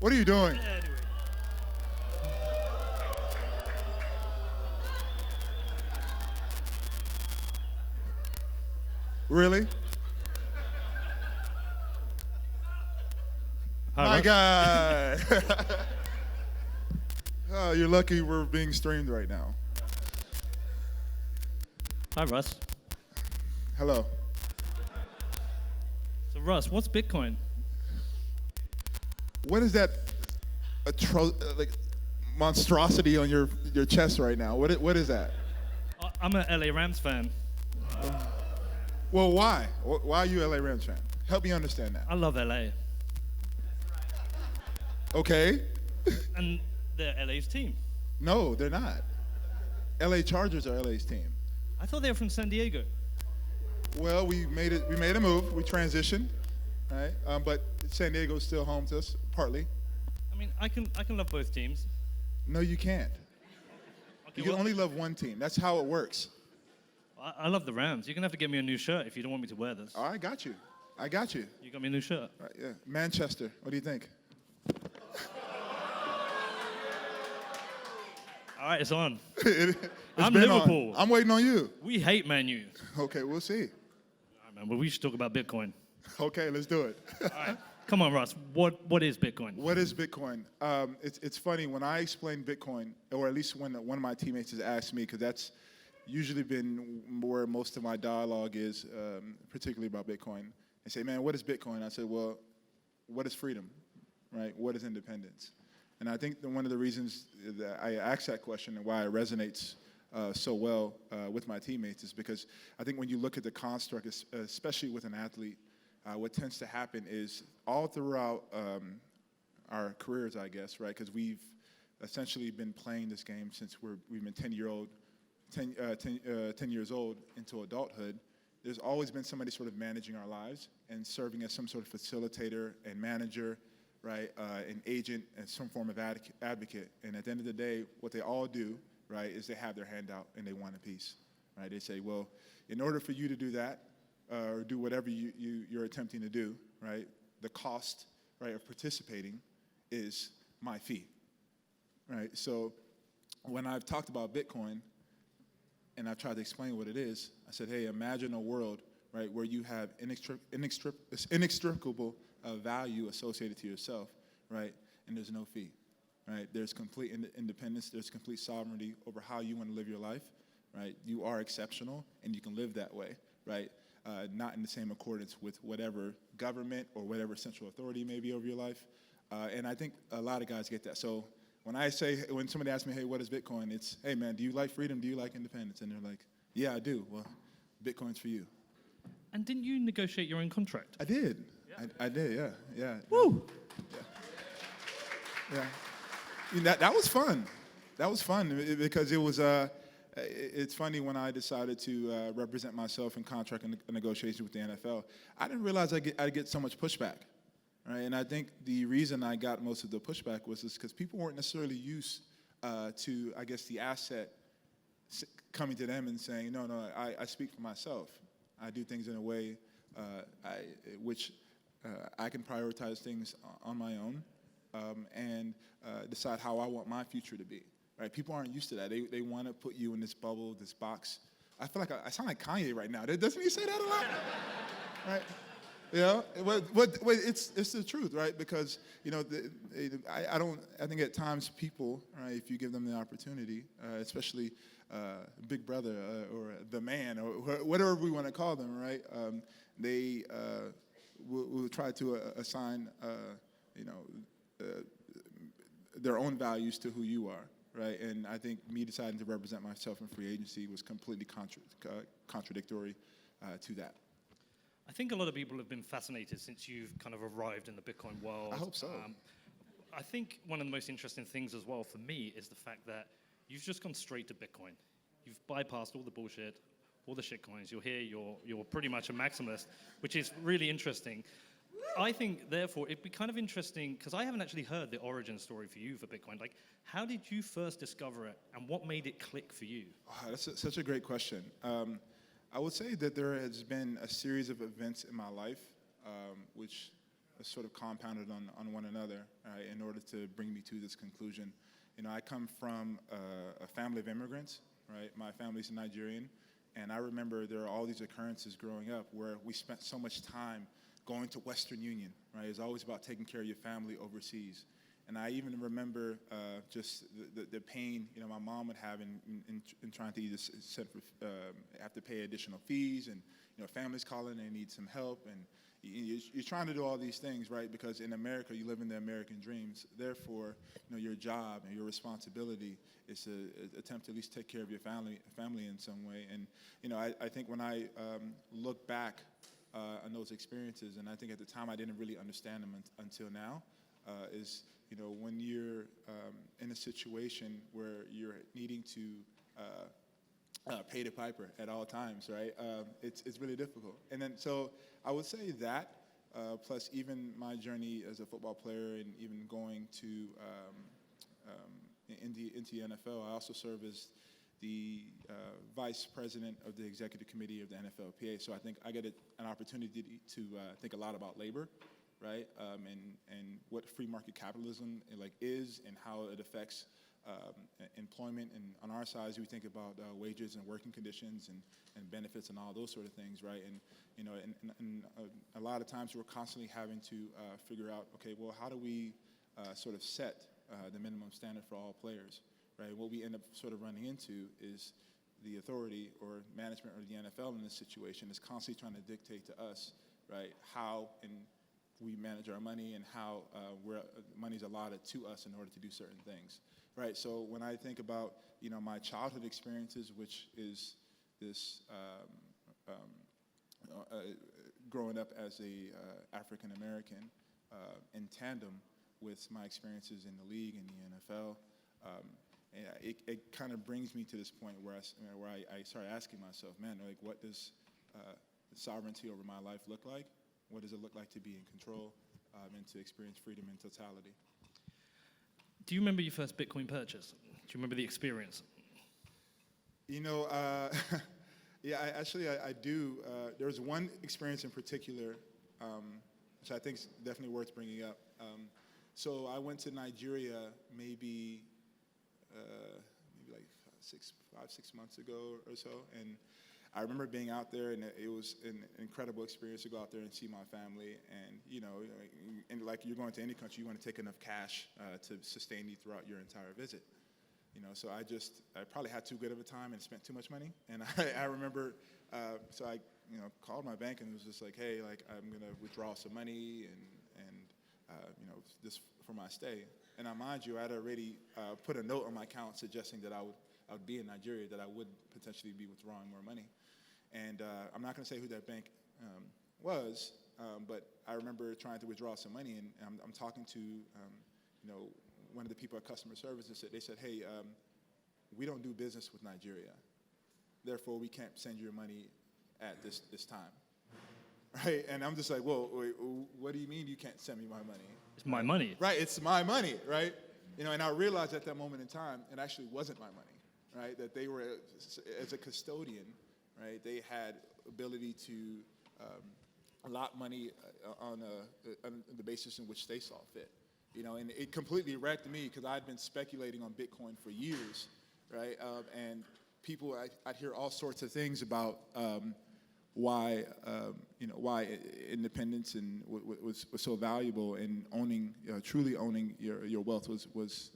What are you doing? Anyway. Really? Hi, My Russ. God. Oh, you're lucky we're being streamed right now. Hi, Russ. Hello. So, Russ, what's Bitcoin? What is that like monstrosity on your chest right now? What is that? I'm a LA Rams fan. Well, why? Why are you a LA Rams fan? Help me understand that. I love LA. Okay. And they're LA's team. No, they're not. LA Chargers are LA's team. I thought they were from San Diego. Well, we made a move. We transitioned, right? But San Diego's still home to us, partly. I mean, I can love both teams. No, you can't. Okay, You can only love one team. That's how it works. I love the Rams. You're going to have to get me a new shirt if you don't want me to wear this. All right, got you. I got you. You got me a new shirt. All right, yeah. Manchester, what do you think? All right, it's on. It's I'm been Liverpool. on. I'm waiting on you. We hate Man U. Okay, we'll see. All right, man, well, we should talk about Bitcoin. Okay, let's do it. All right. Come on, Russ. What is Bitcoin? What is Bitcoin? It's funny, when I explain Bitcoin, or at least when one of my teammates has asked me, because that's usually been where most of my dialogue is, particularly about Bitcoin. They say, man, what is Bitcoin? I said, well, what is freedom, right? What is independence? And I think that one of the reasons that I ask that question and why it resonates so well with my teammates is because I think when you look at the construct, especially with an athlete, what tends to happen is all throughout our careers, I guess, right? Because we've essentially been playing this game since we've been 10 years old into adulthood. There's always been somebody sort of managing our lives and serving as some sort of facilitator and manager, right? An agent and some form of advocate. And at the end of the day, what they all do, right, is they have their hand out and they want a piece, right? They say, well, in order for you to do that, or do whatever you're attempting to do, right? The cost, right, of participating is my fee, right? So when I've talked about Bitcoin and I've tried to explain what it is, I said, hey, imagine a world, right, where you have inextricable value associated to yourself, right, and there's no fee, right? There's complete independence, there's complete sovereignty over how you want to live your life, right? You are exceptional and you can live that way, right? Not in the same accordance with whatever government or whatever central authority may be over your life. And I think a lot of guys get that. So when somebody asks me, hey, what is Bitcoin? It's, hey, man, do you like freedom? Do you like independence? And they're like, yeah, I do. Well, Bitcoin's for you. And didn't you negotiate your own contract? I did. Yeah. I did, yeah. Woo! Yeah. That was fun. That was fun because it was... It's funny, when I decided to represent myself in contract and negotiations with the NFL, I didn't realize I'd get so much pushback, right? And I think the reason I got most of the pushback was because people weren't necessarily used to, I guess, the asset coming to them and saying, no, I speak for myself. I do things in a way which I can prioritize things on my own and decide how I want my future to be. Right, people aren't used to that. They want to put you in this bubble, this box. I feel like I sound like Kanye right now. Doesn't he say that a lot? Right? Yeah. But it's the truth, right? Because I think at times people, right, if you give them the opportunity, especially Big Brother or the man or whatever we want to call them, right? They will try to assign their own values to who you are. Right, and I think me deciding to represent myself in free agency was completely contradictory to that. I think a lot of people have been fascinated since you've kind of arrived in the Bitcoin world. I hope so. I think one of the most interesting things as well for me is the fact that you've just gone straight to Bitcoin. You've bypassed all the bullshit, all the shit coins. You're here, you're pretty much a maximalist, which is really interesting. I think, therefore, it'd be kind of interesting, because I haven't actually heard the origin story for you for Bitcoin. Like, how did you first discover it, and what made it click for you? Oh, that's such a great question. I would say that there has been a series of events in my life which sort of compounded on one another, right, in order to bring me to this conclusion. You know, I come from a family of immigrants, right? My family's Nigerian, and I remember there are all these occurrences growing up where we spent so much time going to Western Union, right? It's always about taking care of your family overseas. And I even remember just the pain, you know, my mom would have in trying to either have to pay additional fees, and, you know, families calling, they need some help, and you're trying to do all these things, right? Because in America, you live in the American dreams. Therefore, you know, your job and your responsibility is to attempt to at least take care of your family in some way. And, you know, I think when I look back on those experiences, and I think at the time I didn't really understand them until now, is, you know, when you're in a situation where you're needing to pay the piper at all times, right? It's really difficult. And then, so I would say that, plus even my journey as a football player and even going to into the NFL, I also serve as the vice president of the executive committee of the NFLPA. So I think I get an opportunity to think a lot about labor, right? And what free market capitalism is, and how it affects employment. And on our side, we think about wages and working conditions and benefits and all those sort of things, right? And, you know, and a lot of times we're constantly having to figure out, okay, well, how do we sort of set the minimum standard for all players, right? What we end up sort of running into is the authority or management or the NFL in this situation is constantly trying to dictate to us, right, how we manage our money and how money's allotted to us in order to do certain things, right? So when I think about, you know, my childhood experiences, which is this growing up as a African American in tandem with my experiences in the league and the NFL, and it kind of brings me to this point where I start asking myself, man, like, what does the sovereignty over my life look like? What does it look like to be in control and to experience freedom in totality? Do you remember your first Bitcoin purchase? Do you remember the experience? You know, yeah, I do. There's one experience in particular, which I think is definitely worth bringing up. So I went to Nigeria maybe like 5-6 months ago or so, and I remember being out there, and it was an incredible experience to go out there and see my family. And, you know, and like you're going to any country, you want to take enough cash to sustain you throughout your entire visit. You know, so I probably had too good of a time and spent too much money. And I remember, so I, you know, called my bank and was just like, hey, like, I'm going to withdraw some money and you know, just for my stay. And mind you, I had already put a note on my account suggesting that I would be in Nigeria, that I would potentially be withdrawing more money. And I'm not going to say who that bank was, but I remember trying to withdraw some money, and I'm talking to you know, one of the people at customer service, and they said, hey, we don't do business with Nigeria, therefore we can't send your money at this time, right? And I'm just like, whoa, wait, what do you mean you can't send me my money? It's my money. Right, it's my money, right? You know, and I realized at that moment in time, it actually wasn't my money, right? That they were, as a custodian, right, they had ability to allot money on the basis in which they saw fit. You know, and it completely wrecked me because I'd been speculating on Bitcoin for years, right? And people, I'd hear all sorts of things about why, you know, why independence and was so valuable, and owning, truly owning your wealth was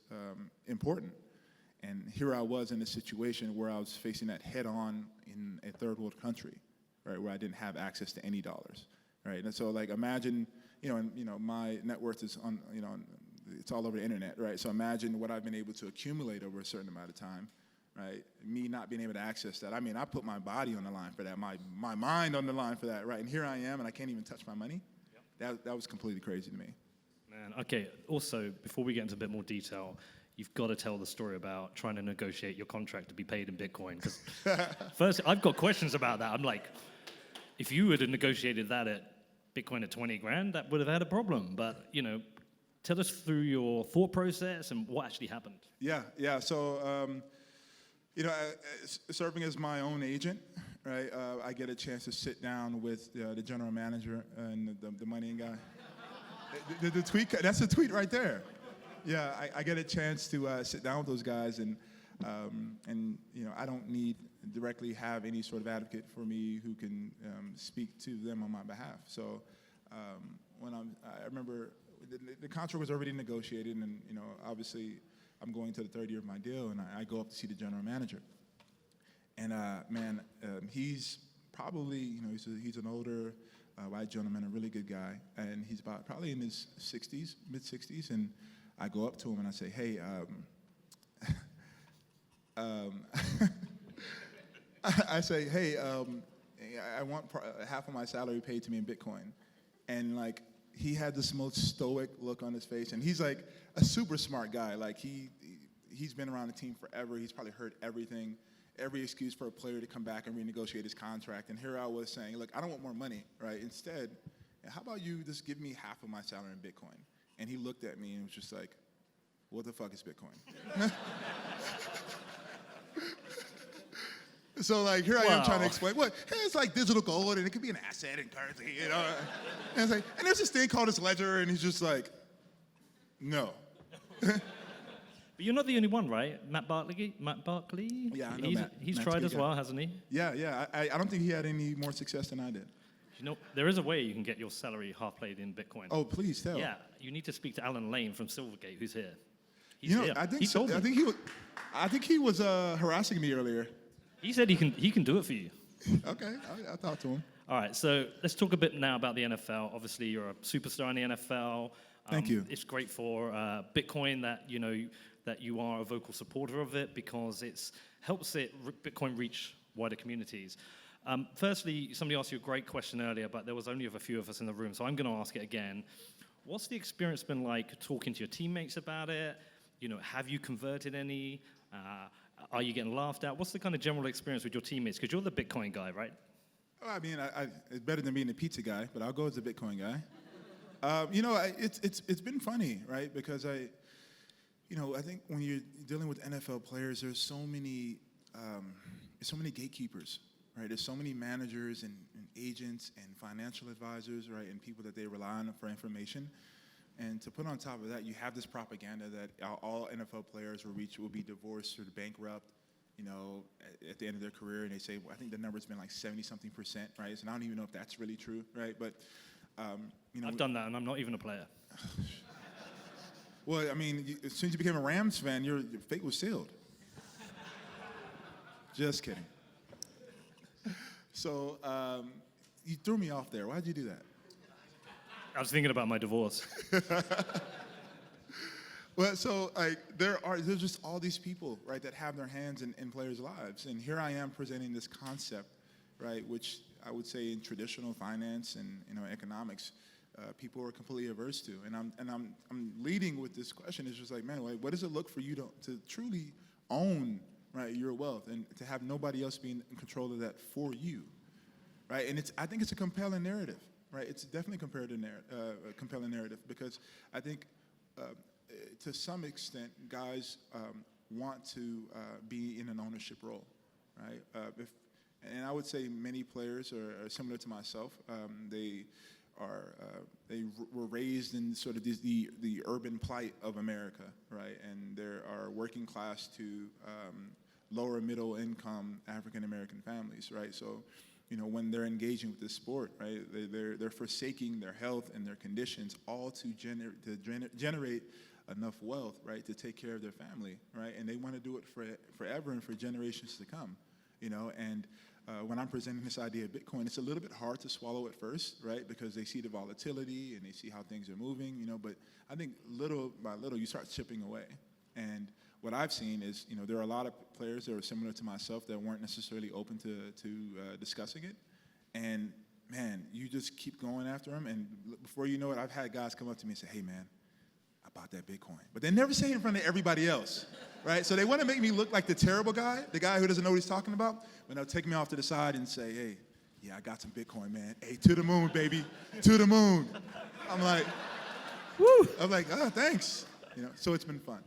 important. And here I was in a situation where I was facing that head on in a third world country, right, where I didn't have access to any dollars, right? And so, like, imagine, my net worth is on, it's all over the internet, right? So imagine what I've been able to accumulate over a certain amount of time, right? Me not being able to access that. I mean, I put my body on the line for that, my mind on the line for that, right? And here I am, and I can't even touch my money. Yep. That was completely crazy to me. Man, okay. Also, before we get into a bit more detail, you've got to tell the story about trying to negotiate your contract to be paid in Bitcoin. Because first, I've got questions about that. I'm like, if you would have negotiated that at Bitcoin at 20 grand, that would have had a problem. But, tell us through your thought process and what actually happened. Yeah. So, serving as my own agent, right, I get a chance to sit down with the general manager and the money guy. The tweet, that's a tweet right there. Yeah, I get a chance to sit down with those guys, and I don't need directly have any sort of advocate for me who can speak to them on my behalf. So I remember the contract was already negotiated, and obviously I'm going to the third year of my deal, and I go up to see the general manager. And he's probably he's an older white gentleman, a really good guy, and he's probably in his 60s, mid 60s, and I go up to him and I say, hey, I say, hey, I want half of my salary paid to me in Bitcoin. And like, he had this most stoic look on his face, and he's like a super smart guy. Like he's been around the team forever. He's probably heard everything, every excuse for a player to come back and renegotiate his contract. And here I was saying, look, I don't want more money, right? Instead, how about you just give me half of my salary in Bitcoin? And he looked at me and was just like, what the fuck is Bitcoin? So like here I am trying to explain, hey, it's like digital gold and it could be an asset and currency, And it's like, and there's this thing called this ledger, and he's just like, no. But you're not the only one, right? Matt Barkley? Yeah, I know Matt. He's Matt's tried as well, hasn't he? Yeah. I don't think he had any more success than I did. There is a way you can get your salary half paid in Bitcoin. Oh, please tell. Yeah, you need to speak to Alan Lane from Silvergate, who's here. He's here. I think he told me. I think he was harassing me earlier. He said he can do it for you. Okay, I'll talk to him. All right, so let's talk a bit now about the NFL. Obviously, you're a superstar in the NFL. Thank you. It's great for Bitcoin that you are a vocal supporter of it, because it helps Bitcoin reach wider communities. Firstly, somebody asked you a great question earlier, but there was only a few of us in the room, so I'm going to ask it again. What's the experience been like talking to your teammates about it? Have you converted any? Are you getting laughed at? What's the kind of general experience with your teammates? Because you're the Bitcoin guy, right? Well, I mean, it's better than being the pizza guy, but I'll go as the Bitcoin guy. It's been funny, right? Because I think when you're dealing with NFL players, there's so many gatekeepers, right? There's so many managers and agents and financial advisors, right, and people that they rely on for information. And to put on top of that, you have this propaganda that all NFL players will be divorced or bankrupt, at the end of their career. And they say, well, I think the number's been like 70-something%, right? So I don't even know if that's really true, right? But, I've done that, and I'm not even a player. Well, I mean, as soon as you became a Rams fan, your fate was sealed. Just kidding. So you threw me off there. Why'd you do that? I was thinking about my divorce. Well, so there's just all these people, right, that have their hands in players' lives, and here I am presenting this concept, right, which I would say in traditional finance and economics, people are completely averse to, and I'm leading with this question. It's just like, man, what does it look for you to truly own, right, your wealth, and to have nobody else being in control of that for you, right? And I think it's a compelling narrative. Right, it's definitely a compelling narrative, because I think to some extent guys want to be in an ownership role, right? And I would say many players are similar to myself. They were raised in sort of the urban plight of America, right? And there are working class to lower middle income African American families, right? So, when they're engaging with this sport, right, they're forsaking their health and their conditions, all to generate enough wealth, right, to take care of their family, right, and they want to do it forever and for generations to come, And when I'm presenting this idea of Bitcoin, it's a little bit hard to swallow at first, right, because they see the volatility and they see how things are moving, But I think little by little you start chipping away, and what I've seen is, there are a lot of players that are similar to myself that weren't necessarily open to discussing it. And, man, you just keep going after them. And before you know it, I've had guys come up to me and say, hey, man, I bought that Bitcoin. But they never say it in front of everybody else, right? So they want to make me look like the terrible guy, the guy who doesn't know what he's talking about. But they'll take me off to the side and say, hey, yeah, I got some Bitcoin, man. Hey, to the moon, baby, to the moon. I'm like, woo. I'm like, oh, thanks. So it's been fun.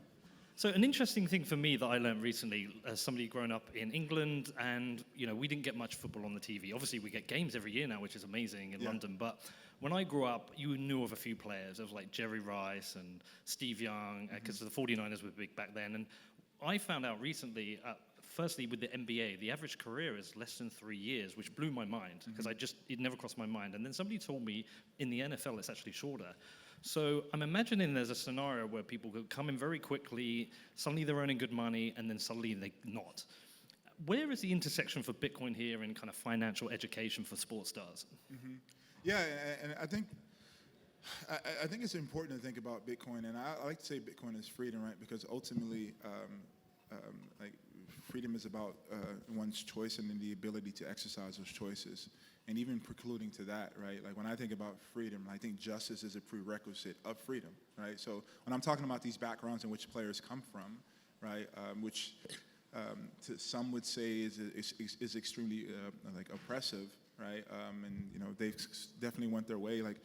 So an interesting thing for me that I learned recently, as somebody grown up in England, and we didn't get much football on the TV. Obviously, we get games every year now, which is amazing in London. But when I grew up, you knew of a few players. There was like Jerry Rice and Steve Young, because the 49ers were big back then. And I found out recently, firstly with the NBA, the average career is less than 3 years, which blew my mind because it never crossed my mind. And then somebody told me in the NFL it's actually shorter. So I'm imagining there's a scenario where people could come in very quickly, suddenly they're earning good money, and then suddenly they're not. Where is the intersection for Bitcoin here in kind of financial education for sports stars? Yeah, and I think it's important to think about Bitcoin, and I like to say Bitcoin is freedom, right? Because ultimately, like freedom is about one's choice and then the ability to exercise those choices, and even precluding to that, right? Like when I think about freedom, I think justice is a prerequisite of freedom, right? So when I'm talking about these backgrounds in which players come from, right, which some would say is extremely like oppressive, right? And you know they've definitely went their way. Like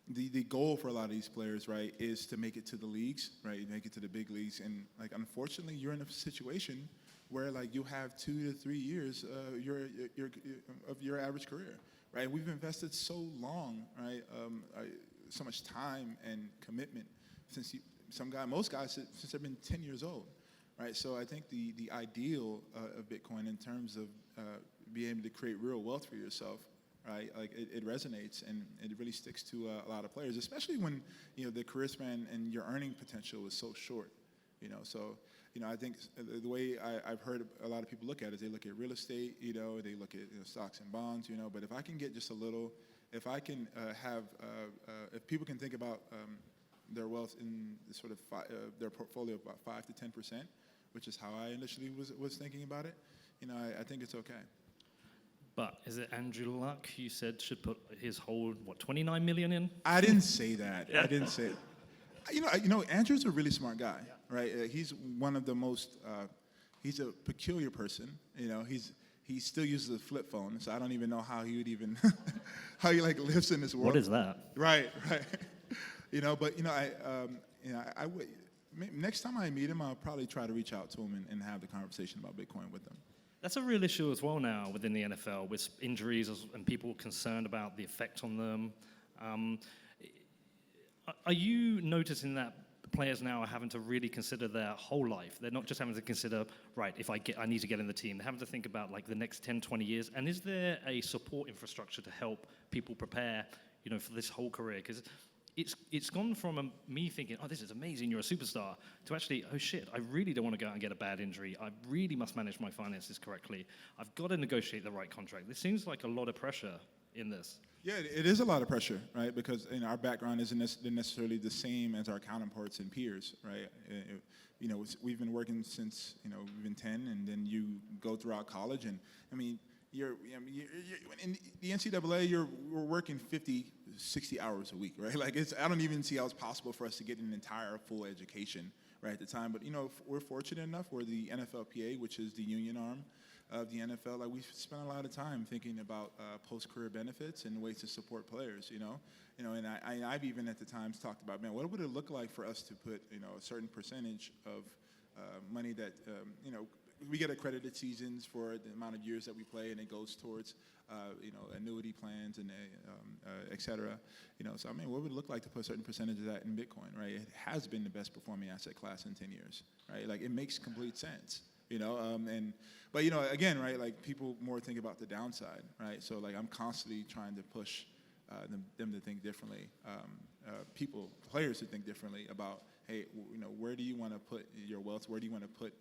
the goal for a lot of these players, right, is to make it to the leagues, right? Make it to the big leagues, and like unfortunately, you're in a situation where like you have 2 to 3 years of your average career, right? We've invested so long, right? So much time and commitment since most guys since they've been 10 years old. Right, so I think the ideal of Bitcoin in terms of being able to create real wealth for yourself, right? Like it resonates and it really sticks to a lot of players, especially when you know the career span and your earning potential is so short. You know, so you know I think the way I've heard a lot of people look at it is they look at real estate, you know, they look at stocks and bonds, you know. But if I can get just a little, if I can if people can think about their wealth in sort of their portfolio about 5 to 10%, which is how I initially was thinking about it. You know, I think it's okay. But is it Andrew Luck you said should put his whole 29 million in? I didn't say that. I didn't say it. You know, Andrew's a really smart guy, right? He's one of the most. He's a peculiar person. You know, he still uses a flip phone, so I don't even know how he would even how he like lives in this world. What is that? Right. You know, but you know, I would. Next time I meet him, I'll probably try to reach out to him and have the conversation about Bitcoin with him. That's a real issue as well now within the NFL with injuries and people concerned about the effect on them. Are you noticing that players now are having to really consider their whole life? They're not just having to consider, right, if I need to get in the team. They're having to think about like the next 10, 20 years. And is there a support infrastructure to help people prepare, you know, for this whole career? Because it's gone from me thinking, oh, this is amazing, you're a superstar, to actually, oh shit, I really don't want to go out and get a bad injury. I really must manage my finances correctly. I've got to negotiate the right contract. This seems like a lot of pressure in this. Yeah, it is a lot of pressure, right? Because you know, our background isn't necessarily the same as our counterparts and peers, right? You know, we've been working since, you know, we've been 10, and then you go throughout college, and I mean, you're in the NCAA, we're working 50, 60 hours a week, right? Like I don't even see how it's possible for us to get an entire full education right at the time. But you know, we're fortunate enough where the NFLPA, which is the union arm of the NFL, like we've spent a lot of time thinking about post-career benefits and ways to support players. You know, and I've even at the times talked about, man, what would it look like for us to put, you know, a certain percentage of money that you know. We get accredited seasons for the amount of years that we play, and it goes towards, you know, annuity plans and et cetera. You know, so I mean, what would it look like to put a certain percentage of that in Bitcoin, right? It has been the best performing asset class in 10 years, right? Like it makes complete sense, you know. But you know, again, right? Like people more think about the downside, right? So like I'm constantly trying to push them to think differently, players to think differently about, hey, you know, where do you want to put your wealth? Where do you want to put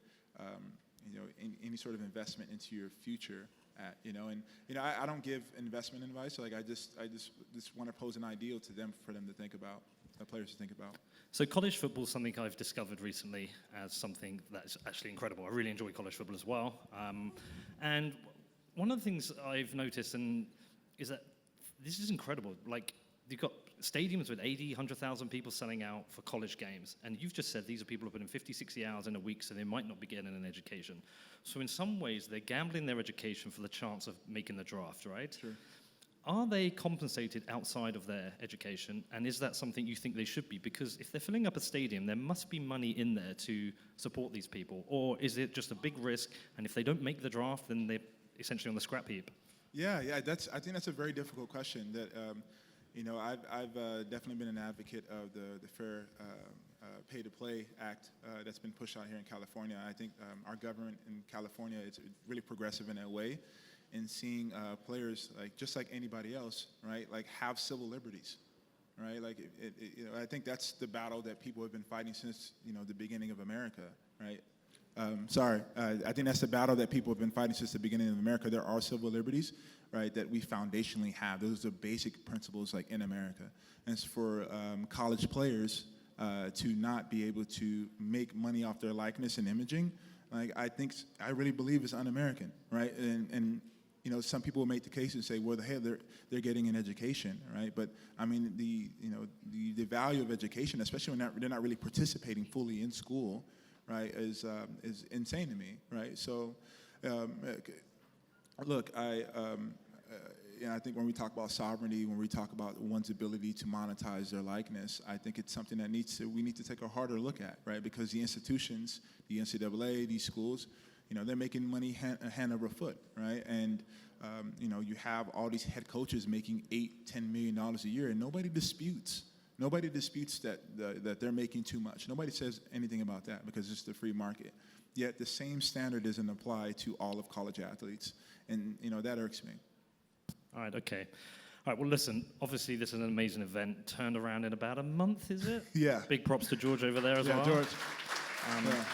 you know, any sort of investment into your future at, you know, and you know, I don't give investment advice. So like I just want to pose an ideal to them for them to think about, players to think about. So college football is something I've discovered recently as something that's actually incredible. I really enjoy college football as well. And one of the things I've noticed is that this is incredible. Like you've got stadiums with 80, 100,000 people selling out for college games. And you've just said these are people who put in 50, 60 hours in a week, so they might not be getting an education. So in some ways, they're gambling their education for the chance of making the draft, right? Sure. Are they compensated outside of their education? And is that something you think they should be? Because if they're filling up a stadium, there must be money in there to support these people. Or is it just a big risk, and if they don't make the draft, then they're essentially on the scrap heap? Yeah, I think that's a very difficult question that I've definitely been an advocate of the Fair Pay to Play Act that's been pushed out here in California. I think our government in California is really progressive in that way, in seeing players just like anybody else, right? Like have civil liberties, right? Like I think that's the battle that people have been fighting since the beginning of America, right? I think that's the battle that people have been fighting since the beginning of America. There are civil liberties, right, that we foundationally have. Those are basic principles in America. And it's for college players to not be able to make money off their likeness and imaging. I really believe it's un-American, right? And some people will make the case and say, well, hey, they're getting an education, right? But I mean, the value of education, especially when they're not really participating fully in school, right, is insane to me, right? So, look, I think when we talk about sovereignty, when we talk about one's ability to monetize their likeness, I think it's something that we need to take a harder look at, right? Because the institutions, the NCAA, these schools, they're making money hand over foot, right? And you have all these head coaches making $8-10 million a year, and nobody disputes that they're making too much. Nobody says anything about that because it's the free market. Yet the same standard isn't applied to all of college athletes, and that irks me. All right, okay. All right, well, listen, obviously this is an amazing event. Turned around in about a month, is it? Yeah. Big props to George over there as well. Yeah, George. Yeah.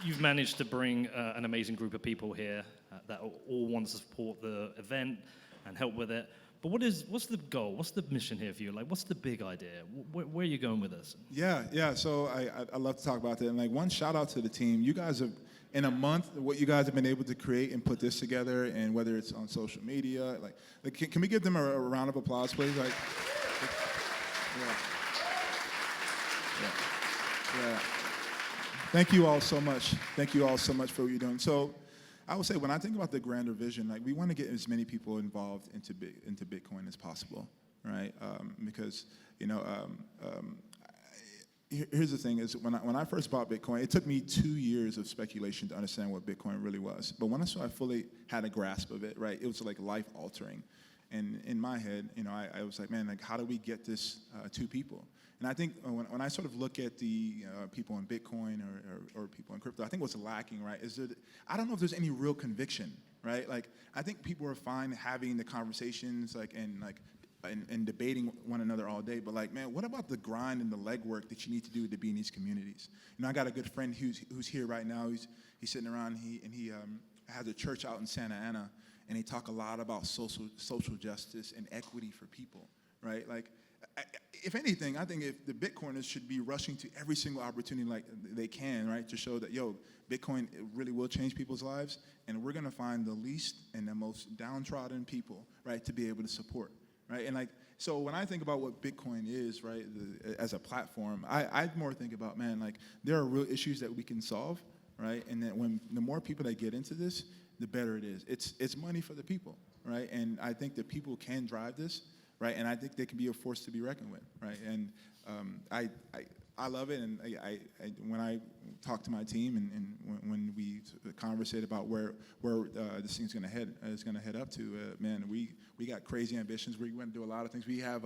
You've managed to bring an amazing group of people here that all want to support the event and help with it. But what's the goal? What's the mission here for you? What's the big idea? Where are you going with this? Yeah. So I love to talk about that. And one shout out to the team. You guys have, in a month, what you guys have been able to create and put this together, and whether it's on social media, can we give them a round of applause, please? Yeah. Thank you all so much. Thank you all so much for what you're doing. So I would say when I think about the grander vision, we want to get as many people involved into Bitcoin as possible, right? Because here's the thing: is when I first bought Bitcoin, it took me 2 years of speculation to understand what Bitcoin really was. But once I fully had a grasp of it, right, it was life altering. And in my head, I was like, man, how do we get this to people? And I think when I sort of look at the people in Bitcoin or people in crypto, I think what's lacking, right, is that I don't know if there's any real conviction, right? I think people are fine having the conversations and debating one another all day, but man, what about the grind and the legwork that you need to do to be in these communities? I got a good friend who's here right now. He's sitting around. He has a church out in Santa Ana, and they talk a lot about social justice and equity for people, right? If anything, I think if the Bitcoiners should be rushing to every single opportunity they can, right, to show that, Bitcoin really will change people's lives, and we're going to find the least and the most downtrodden people, right, to be able to support, right? And so when I think about what Bitcoin is, right, as a platform, I more think about, man, there are real issues that we can solve, right, and that when the more people that get into this, the better it is. It's money for the people, right, and I think that people can drive this. Right, and I think they can be a force to be reckoned with, right? And I love it, and when I talk to my team and when we conversate about where this thing's going to head up to, man, we got crazy ambitions. We're going to do a lot of things. We have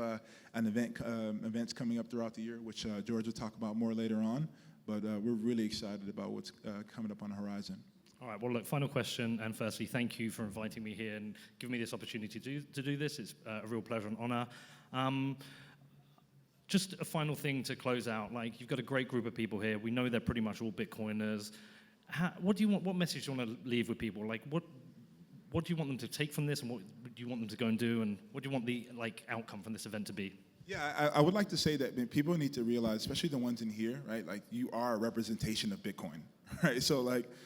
events coming up throughout the year, which George will talk about more later on. But we're really excited about what's coming up on the horizon. All right, well, look, final question, and firstly, thank you for inviting me here and giving me this opportunity to do this. It's a real pleasure and honor. Just a final thing to close out. You've got a great group of people here. We know they're pretty much all Bitcoiners. What message do you want to leave with people? What do you want them to take from this, and what do you want them to go and do, and what do you want the outcome from this event to be? Yeah, I would like to say that people need to realize, especially the ones in here, right? You are a representation of Bitcoin, right? So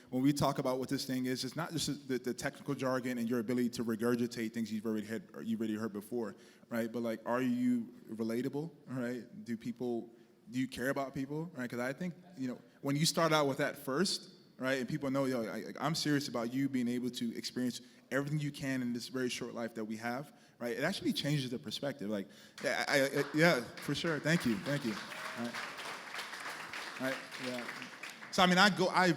when we talk about what this thing is, it's not just the technical jargon and your ability to regurgitate things you've already heard before, right? But are you relatable, right? Do you care about people, right? Because I think when you start out with that first, right, and people know, I'm serious about you being able to experience everything you can in this very short life that we have. Right, it actually changes the perspective. Yeah, for sure. Thank you. All right, yeah. So I mean, I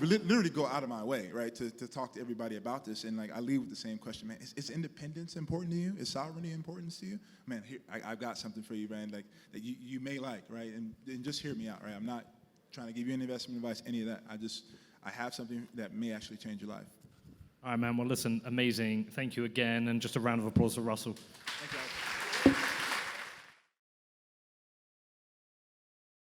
literally go out of my way, right, to talk to everybody about this, and like I leave with the same question, man. Is independence important to you? Is sovereignty important to you? Man, here I've got something for you, man. Like that you may like, right? And just hear me out, right? I'm not trying to give you any investment advice, any of that. I have something that may actually change your life. All right, man. Well, listen, amazing. Thank you again, and just a round of applause for Russell. Thank you.